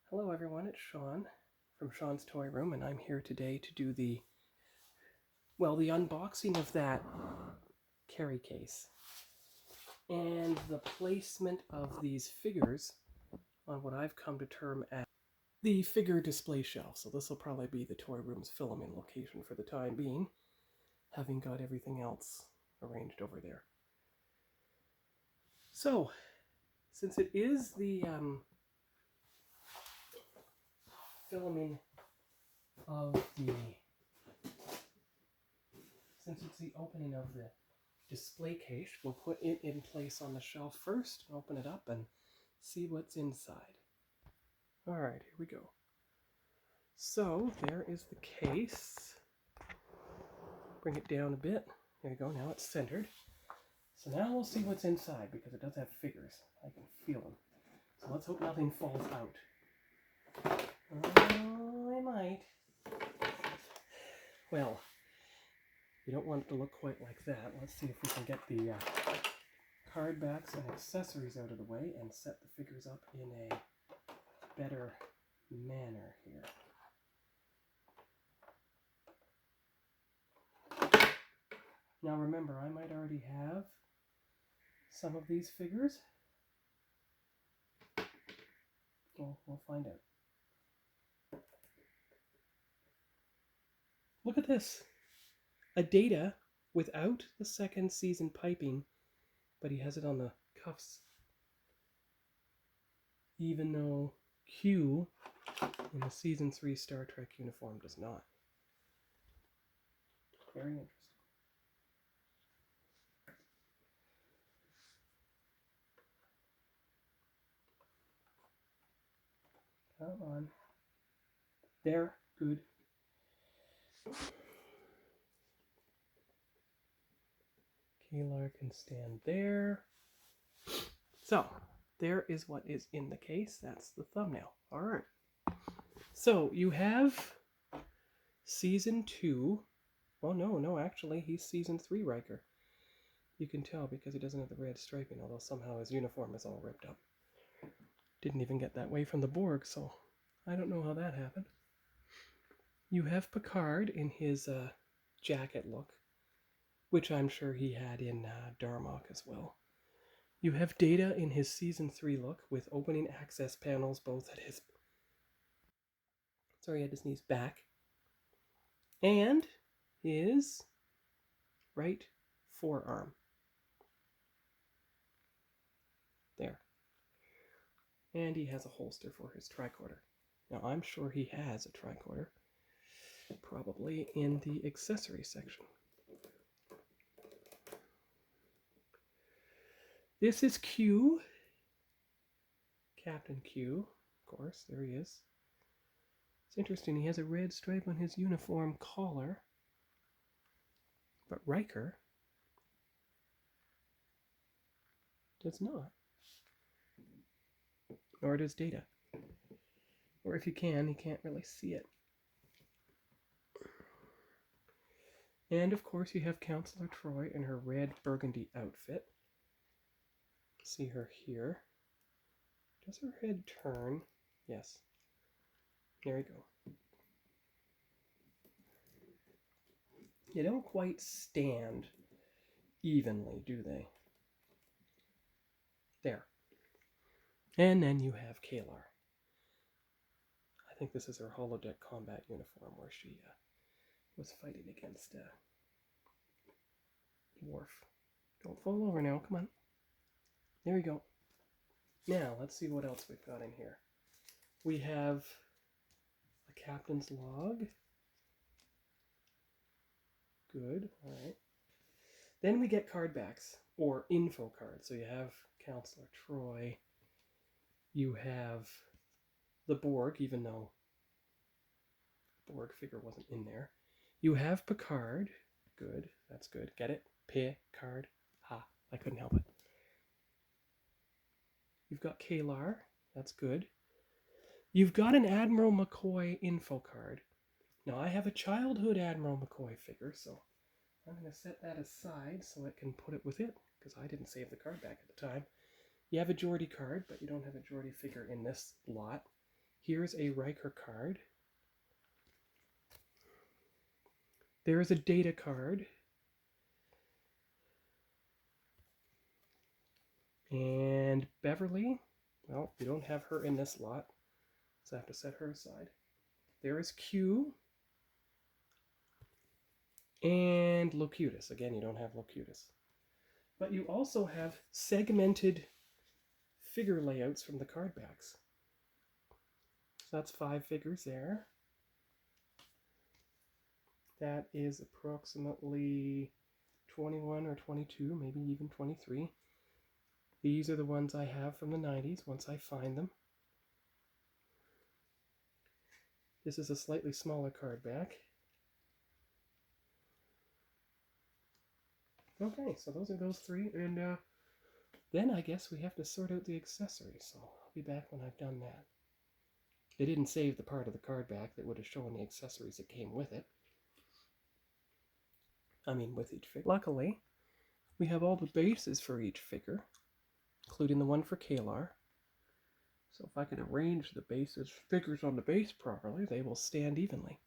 Hello everyone, it's Sean from Sean's Toy Room, and I'm here today to do the unboxing of that carry case and the placement of these figures on what I've come to term as the figure display shelf. So this will probably be the Toy Room's filming location for the time being, having got everything else arranged over there. So, since it is the filming of since it's the opening of the display case, we'll put it in place on the shelf first, open it up, and see what's inside. All right, here we go. So there is the case. Bring it down a bit. There you go, now it's centered. So now we'll see what's inside, because it does have figures. I can feel them. So let's hope nothing falls out. Oh, it might. Well, you don't want it to look quite like that. Let's see if we can get the card backs and accessories out of the way and set the figures up in a better manner here. Now remember, I might already have some of these figures. Well, we'll find out. Look at this. A Data without the second season piping, but he has it on the cuffs. Even though Q in the season 3 Star Trek uniform does not. Very interesting. Come on. There. Good. Kalar can stand there. So, there is what is in the case. That's the thumbnail. All right. So, you have Season 2. Oh, no, actually, he's Season 3 Riker. You can tell because he doesn't have the red striping, although somehow his uniform is all ripped up. Didn't even get that way from the Borg, so I don't know how that happened. You have Picard in his jacket look, which I'm sure he had in Darmok as well. You have Data in his Season 3 look with opening access panels both at his... Sorry, I had to sneeze. Back. And his right forearm. There. And he has a holster for his tricorder. Now, I'm sure he has a tricorder, probably in the accessory section. This is Q. Captain Q, of course, there he is. It's interesting, he has a red stripe on his uniform collar, but Riker does not. Nor does Data. Or if you can, can't really see it. And of course you have Counselor Troi in her red burgundy outfit. See her here. Does her head turn? Yes. There we go. You don't quite stand evenly, do they? There. And then you have Kalar. I think this is her holodeck combat uniform where she was fighting against Worf. Don't fall over now, come on. There we go. Now, let's see what else we've got in here. We have a captain's log. Good, all right. Then we get card backs, or info cards. So you have Counselor Troi. You have the Borg, even though the Borg figure wasn't in there. You have Picard. Good, that's good. Get it? Picard. Ha, I couldn't help it. You've got Kalar. That's good. You've got an Admiral McCoy info card. Now, I have a childhood Admiral McCoy figure, so I'm going to set that aside so it can put it with it, because I didn't save the card back at the time. You have a Geordi card, but you don't have a Geordi figure in this lot. Here's a Riker card. There is a Data card. And Beverly, well, we don't have her in this lot, so I have to set her aside. There is Q. And Locutus. Again, you don't have Locutus. But you also have segmented figure layouts from the card backs. So that's 5 figures there. That is approximately 21 or 22, maybe even 23. These are the ones I have from the 90s once I find them. This is a slightly smaller card back. Okay, so those are those 3, and then I guess we have to sort out the accessories, so I'll be back when I've done that. They didn't save the part of the card back that would have shown the accessories that came with it. I mean, with each figure. Luckily, we have all the bases for each figure, including the one for Kalar. So if I can arrange the figures on the base properly, they will stand evenly.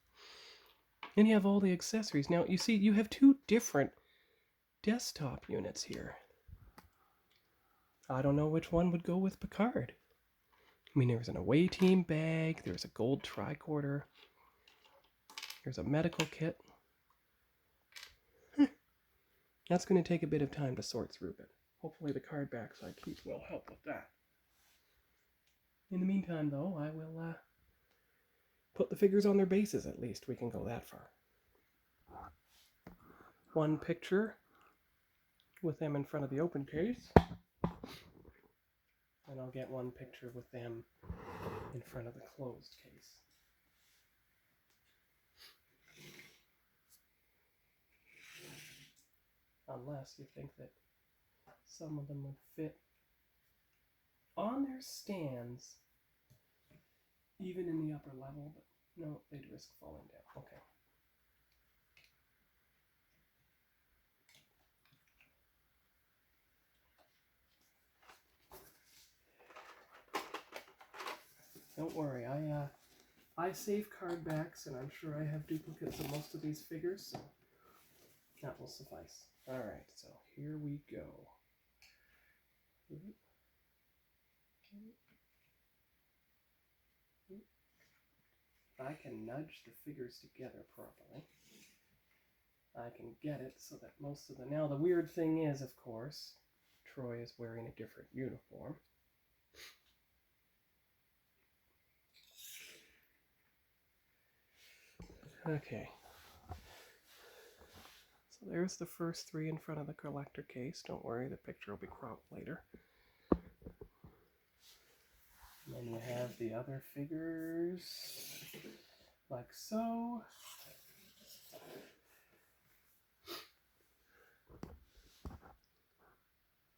And you have all the accessories. Now, you see, you have 2 different desktop units here. I don't know which one would go with Picard. I mean, there's an away team bag, there's a gold tricorder, there's a medical kit. That's going to take a bit of time to sort through, but hopefully the card backs I keep will help with that. In the meantime, though, I will put the figures on their bases at least. We can go that far. One picture with them in front of the open case. And I'll get one picture with them in front of the closed case. Unless you think that some of them would fit on their stands, even in the upper level, but no, they'd risk falling down. Okay. Don't worry, I save card backs, and I'm sure I have duplicates of most of these figures, so that will suffice. Alright, so here we go. If I can nudge the figures together properly, I can get it so that most of the... Now, the weird thing is, of course, Troy is wearing a different uniform. Okay. So there's the first 3 in front of the collector case. Don't worry, the picture will be cropped later. And then you have the other figures, like so.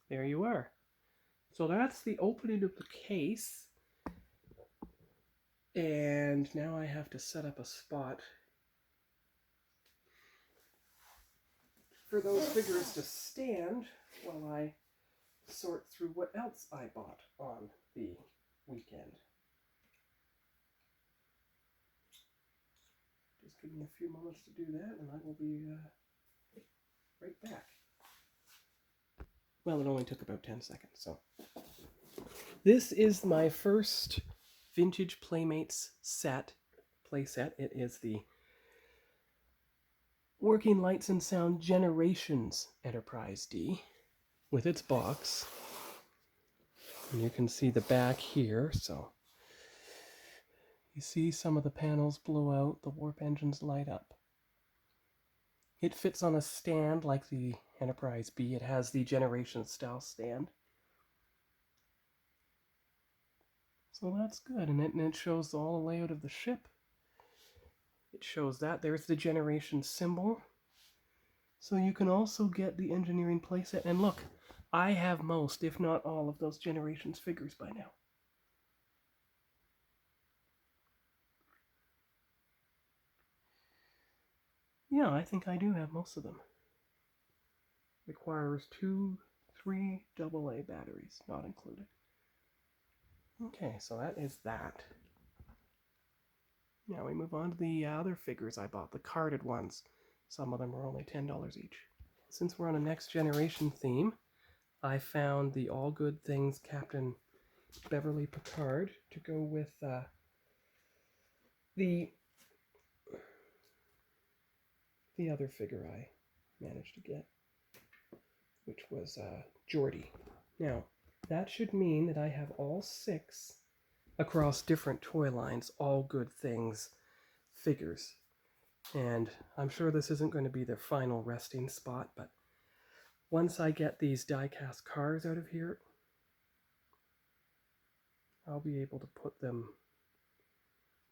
There you are. So that's the opening of the case. And now I have to set up a spot for those figures to stand while I sort through what else I bought on the weekend. Just give me a few moments to do that, and I will be right back. Well, it only took about 10 seconds, so. This is my first Vintage Playmates playset. It is the Working Lights and Sound Generations Enterprise D with its box. And you can see the back here, so you see some of the panels blow out, the warp engines light up. It fits on a stand like the Enterprise B. It has the Generation style stand. So that's good, and it shows all the layout of the ship. It shows that. There's the Generation symbol. So you can also get the engineering playset. And look, I have most, if not all, of those Generations figures by now. Yeah, I think I do have most of them. Requires 3 AA batteries, not included. Okay, so that is that. Now we move on to the other figures I bought, the carded ones. Some of them are only $10 each. Since we're on a next generation theme, I found the All Good Things Captain Beverly Picard to go with the other figure I managed to get, which was Geordie. Now, that should mean that I have all 6 across different toy lines, All Good Things figures. And I'm sure this isn't going to be their final resting spot, but once I get these die-cast cars out of here, I'll be able to put them,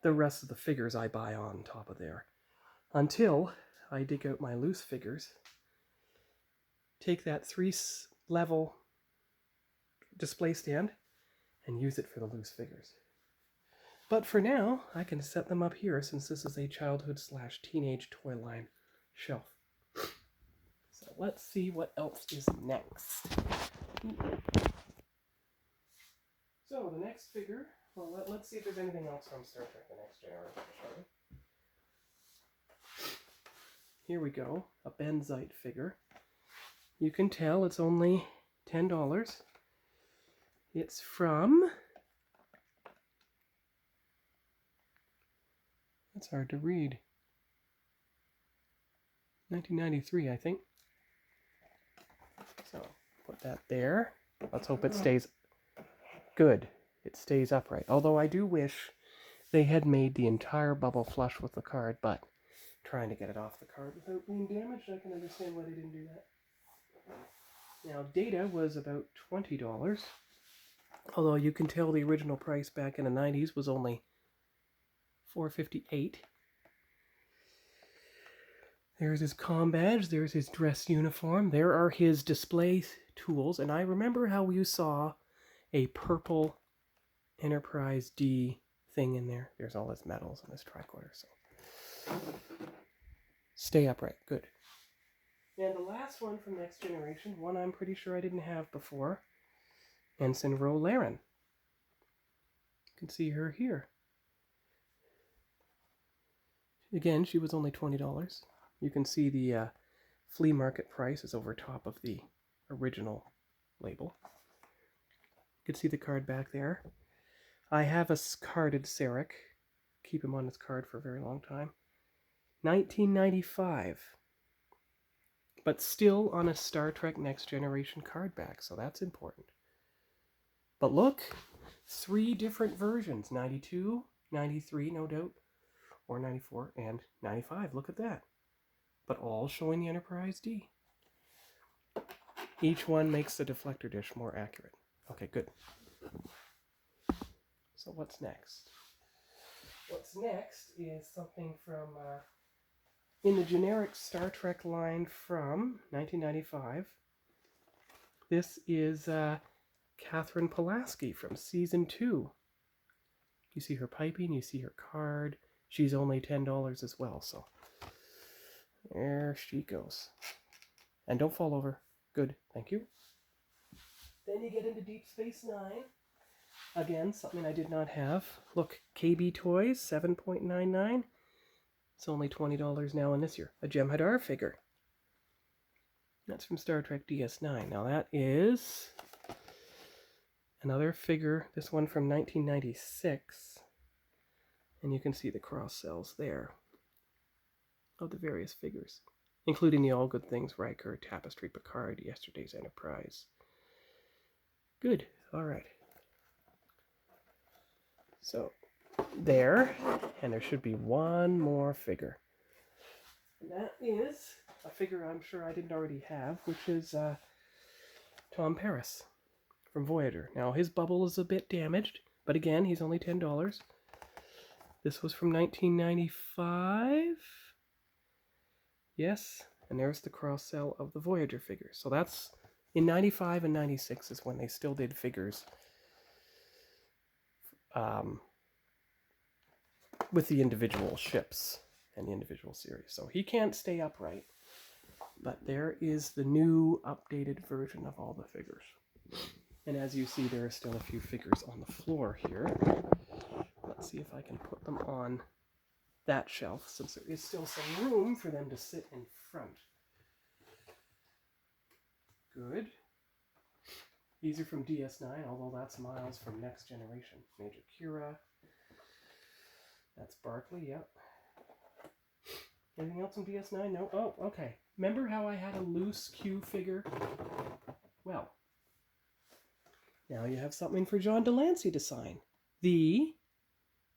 the rest of the figures I buy on top of there. Until I dig out my loose figures, take that 3-level display stand, and use it for the loose figures. But for now, I can set them up here since this is a childhood/teenage toy line shelf. So let's see what else is next. So the next figure, well, let's see if there's anything else from Star Trek The Next Generation, shall we? Here we go, a Benzite figure. You can tell it's only $10. It's from, that's hard to read, 1993, I think. So put that there. Let's hope it stays good. It stays upright. Although I do wish they had made the entire bubble flush with the card, but trying to get it off the card without being damaged, I can understand why they didn't do that. Now, Data was about $20, although you can tell the original price back in the 90s was only $4.58. There's his comm badge, there's his dress uniform, there are his display tools, and I remember how you saw a purple Enterprise D thing in there. There's all his medals and his tricorder, so stay upright, good. And the last one from Next Generation, one I'm pretty sure I didn't have before, Ensign Ro Laren. You can see her here. Again, she was only $20. You can see the flea market price is over top of the original label. You can see the card back there. I have a carded Sarek. Keep him on his card for a very long time. 1995. But still on a Star Trek Next Generation card back, so that's important. But look, 3 different versions, 92, 93, no doubt, or 94, and 95. Look at that. But all showing the Enterprise D. Each one makes the deflector dish more accurate. Okay, good. So what's next? What's next is something from, in the generic Star Trek line from 1995. This is Catherine Pulaski from Season 2. You see her piping, you see her card. She's only $10 as well, so there she goes. And don't fall over. Good, thank you. Then you get into Deep Space Nine. Again, something I did not have. Look, KB Toys, $7.99. It's only $20 now in this year. A Jem'Hadar figure. That's from Star Trek DS9. Now that is another figure, this one from 1996. And you can see the cross cells there of the various figures, including the All Good Things Riker, Tapestry Picard, Yesterday's Enterprise. Good, all right. So there, and there should be one more figure. And that is a figure I'm sure I didn't already have, which is Tom Paris from Voyager. Now his bubble is a bit damaged, but again, he's only $10. This was from 1995. Yes, and there's the cross-sell of the Voyager figures. So that's in 95 and 96 is when they still did figures with the individual ships and the individual series. So he can't stay upright, but there is the new updated version of all the figures. And as you see, there are still a few figures on the floor here. Let's see if I can put them on that shelf, since there is still some room for them to sit in front. Good. These are from DS9, although that's miles from Next Generation. Major Kira. That's Barkley, yep. Anything else from DS9? No? Oh, okay. Remember how I had a loose Q figure? Well, now you have something for John Delancey to sign. The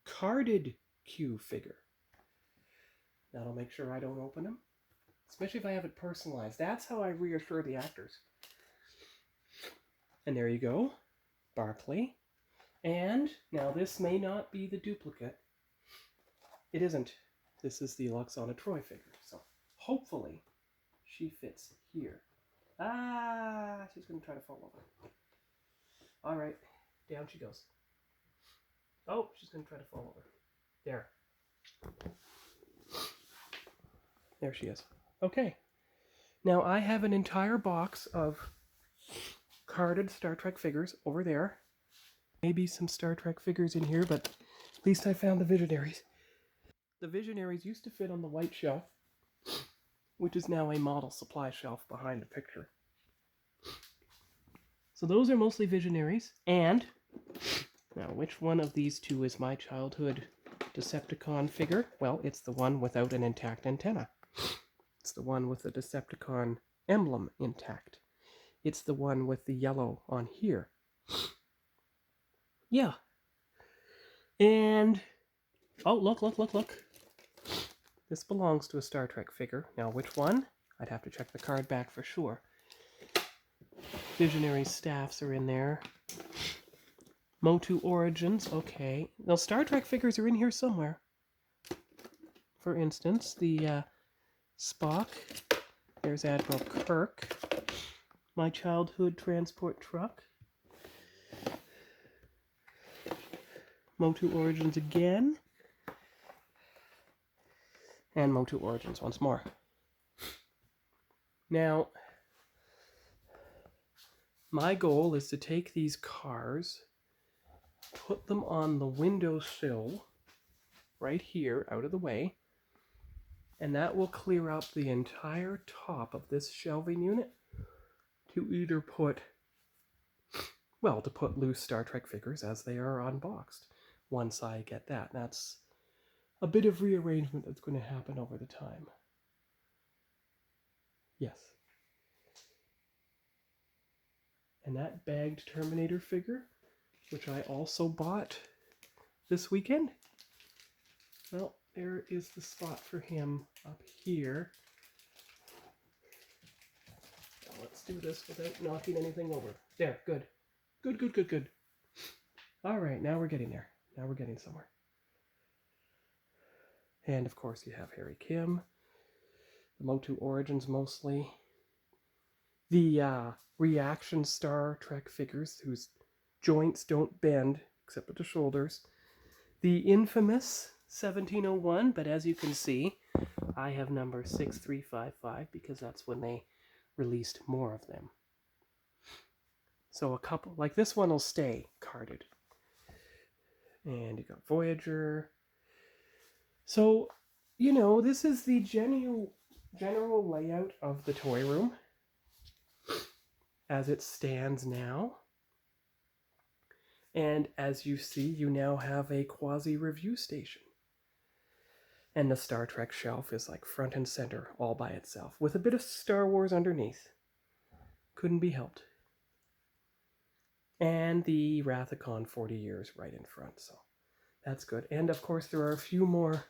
carded Q figure. That'll make sure I don't open them. Especially if I have it personalized. That's how I reassure the actors. And there you go. Barkley. And now this may not be the duplicate. It isn't. This is the Luxana Troy figure. So hopefully she fits here. Ah, she's going to try to fall over. All right, down she goes. Oh, she's going to try to fall over. There. There she is. Okay. Now I have an entire box of carded Star Trek figures over there. Maybe some Star Trek figures in here, but at least I found the Visionaries. The Visionaries used to fit on the white shelf, which is now a model supply shelf behind the picture. So those are mostly Visionaries. And now, which one of these two is my childhood Decepticon figure? Well, it's the one without an intact antenna. It's the one with the Decepticon emblem intact. It's the one with the yellow on here. Yeah. And, oh, look. This belongs to a Star Trek figure. Now, which one? I'd have to check the card back for sure. Visionary staffs are in there. Motu Origins, okay. Now, Star Trek figures are in here somewhere. For instance, the Spock. There's Admiral Kirk. My childhood transport truck. Motu Origins again. And Motu Origins once more. Now, my goal is to take these cars, put them on the windowsill right here, out of the way, and that will clear up the entire top of this shelving unit to either put, well, to put loose Star Trek figures as they are unboxed. Once I get that, that's a bit of rearrangement that's going to happen over the time. Yes. And that bagged Terminator figure, which I also bought this weekend. Well, there is the spot for him up here. Now let's do this without knocking anything over. There, good. Good. All right, now we're getting there. Now we're getting somewhere. And of course you have Harry Kim, the Motu Origins mostly, the reaction Star Trek figures whose joints don't bend except at the shoulders, the infamous 1701, but as you can see, I have number 6355 because that's when they released more of them. So a couple, like this one will stay carded. And you got Voyager. So, you know, this is the general layout of the toy room as it stands now. And as you see, you now have a quasi-review station. And the Star Trek shelf is like front and center all by itself, with a bit of Star Wars underneath. Couldn't be helped. And the Rathacon 40 years right in front, so that's good. And of course there are a few more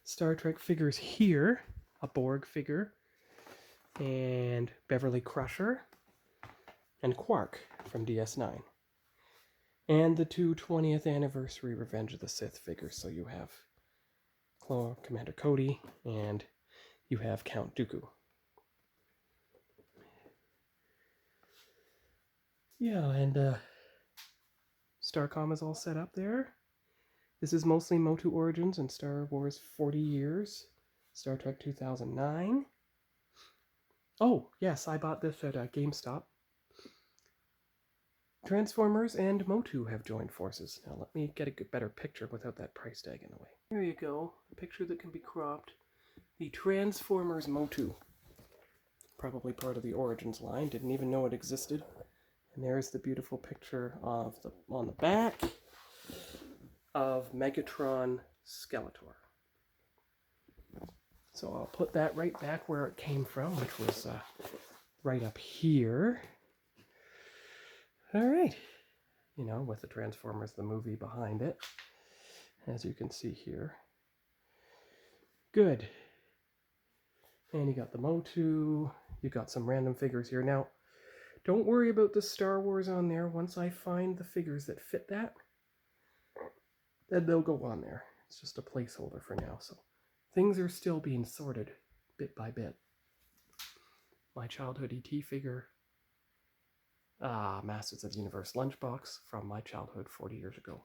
Star Trek figures here. A Borg figure, and Beverly Crusher, and Quark from DS9. And the two 20th anniversary Revenge of the Sith figures, so you have Commander Cody, and you have Count Dooku. Yeah, and Starcom is all set up there. This is mostly Motu Origins and Star Wars 40 Years, Star Trek 2009. Oh, yes, I bought this at GameStop. Transformers and Motu have joined forces. Now let me get a better picture without that price tag in the way. There you go, a picture that can be cropped. The Transformers Motu. Probably part of the Origins line, didn't even know it existed. And there's the beautiful picture of on the back of Megatron Skeletor. So I'll put that right back where it came from, which was right up here. All right. You know, with the Transformers, the movie behind it, as you can see here. Good. And you got the Motu. You got some random figures here. Now, don't worry about the Star Wars on there. Once I find the figures that fit that, then they'll go on there. It's just a placeholder for now. So things are still being sorted bit by bit. My childhood ET figure. Masters of the Universe lunchbox from my childhood 40 years ago.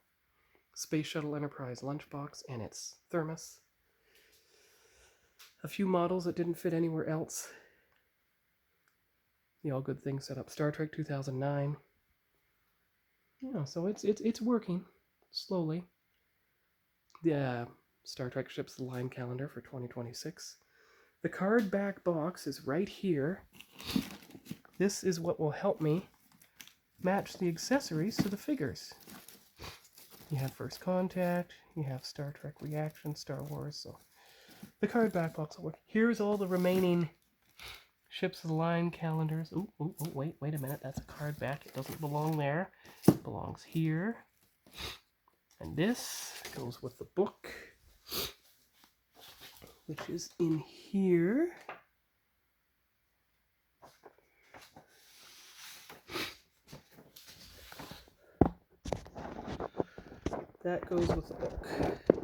Space Shuttle Enterprise lunchbox and its thermos. A few models that didn't fit anywhere else. The All Good Things set up. Star Trek 2009. Yeah, so it's working slowly. The Star Trek Ships the Line calendar for 2026. The card back box is right here. This is what will help me match the accessories to the figures. You have First Contact, you have Star Trek Reaction, Star Wars, so the card back box will work. Here's all the remaining Ships of the Line calendars. Oh, wait a minute, that's a card back. It doesn't belong there. It belongs here. And this goes with the book, which is in here. That goes with the book.